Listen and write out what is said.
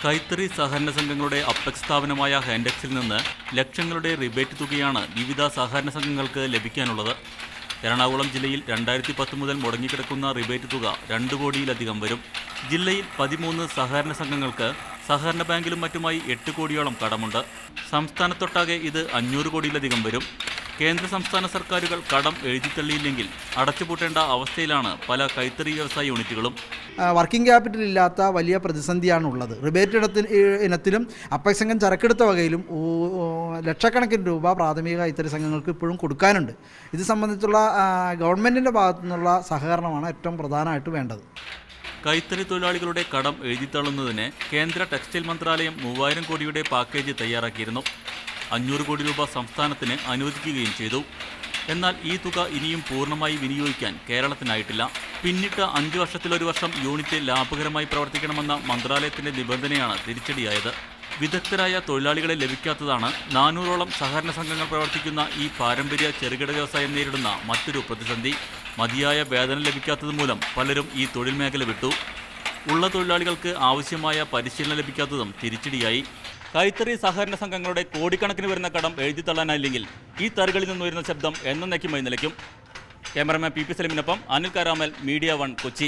കൈത്തറി സഹകരണ സംഘങ്ങളുടെ അപ്പെക്സ് സ്ഥാപനമായ ഹാൻഡെക്സിൽ നിന്ന് ലക്ഷങ്ങളുടെ റിബേറ്റ് തുകയാണ് വിവിധ സഹകരണ സംഘങ്ങൾക്ക് ലഭിക്കാനുള്ളത്. എറണാകുളം ജില്ലയിൽ 2010 മുതൽ മുടങ്ങിക്കിടക്കുന്ന റിബേറ്റ് തുക 2 കോടിയിലധികം വരും. ജില്ലയിൽ 13 സഹകരണ സംഘങ്ങൾക്ക് സഹകരണ ബാങ്കിലും മറ്റുമായി 8 കോടിയോളം കടമുണ്ട്. സംസ്ഥാനത്തൊട്ടാകെ ഇത് 500 കോടിയിലധികം വരും. കേന്ദ്ര സംസ്ഥാന സർക്കാരുകൾ കടം എഴുതിത്തള്ളിയില്ലെങ്കിൽ അടച്ചുപൂട്ടേണ്ട അവസ്ഥയിലാണ് പല കൈത്തറി വ്യവസായ യൂണിറ്റുകളും. വർക്കിംഗ് ക്യാപിറ്റൽ ഇല്ലാത്ത വലിയ പ്രതിസന്ധിയാണുള്ളത്. റിബേറ്റ് ഇനത്തിലും അപ്പെക്സ് സംഘം ചരക്കെടുത്ത വകയിലും ലക്ഷക്കണക്കിന് രൂപ പ്രാഥമിക കൈത്തറി സംഘങ്ങൾക്ക് ഇപ്പോഴും കൊടുക്കാനുണ്ട്. ഇത് സംബന്ധിച്ചുള്ള ഗവൺമെൻറ്റിൻ്റെ ഭാഗത്തു നിന്നുള്ള സഹകരണമാണ് ഏറ്റവും പ്രധാനമായിട്ട് വേണ്ടത്. കൈത്തറി തൊഴിലാളികളുടെ കടം എഴുതിത്തള്ളുന്നതിന് കേന്ദ്ര ടെക്സ്റ്റൈൽ മന്ത്രാലയം 3000 കോടിയുടെ പാക്കേജ് തയ്യാറാക്കിയിരുന്നു. 500 കോടി രൂപ സംസ്ഥാനത്തിന് അനുവദിക്കുകയും ചെയ്തു. എന്നാൽ ഈ തുക ഇനിയും പൂർണ്ണമായി വിനിയോഗിക്കാൻ കേരളത്തിനായിട്ടില്ല. പിന്നിട്ട 5 വർഷത്തിലൊരു വർഷം യൂണിറ്റ് ലാഭകരമായി പ്രവർത്തിക്കണമെന്ന മന്ത്രാലയത്തിൻ്റെ നിബന്ധനയാണ് തിരിച്ചടിയായത്. വിദഗ്ധരായ തൊഴിലാളികളെ ലഭിക്കാത്തതാണ് 400ഓളം സഹകരണ സംഘങ്ങൾ പ്രവർത്തിക്കുന്ന ഈ പാരമ്പര്യ ചെറുകിട വ്യവസായം നേരിടുന്ന മറ്റൊരു പ്രതിസന്ധി. മതിയായ വേതനം ലഭിക്കാത്തത് മൂലം പലരും ഈ തൊഴിൽ മേഖല വിട്ടു. ഉള്ള തൊഴിലാളികൾക്ക് ആവശ്യമായ പരിശീലനം ലഭിക്കാത്തതും തിരിച്ചടിയായി. കൈത്തറി സഹകരണ സംഘങ്ങളുടെ കോടിക്കണക്കിന് വരുന്ന കടം എഴുതിത്തള്ളാനായില്ലെങ്കിൽ ഈ തറുകളിൽ നിന്നുയരുന്ന ശബ്ദം എന്നേക്കുമായി നിലയ്ക്കും. ക്യാമറമാൻ പി സലീമിനൊപ്പം അനിൽ കാരാമൽ, മീഡിയ 1 കൊച്ചി.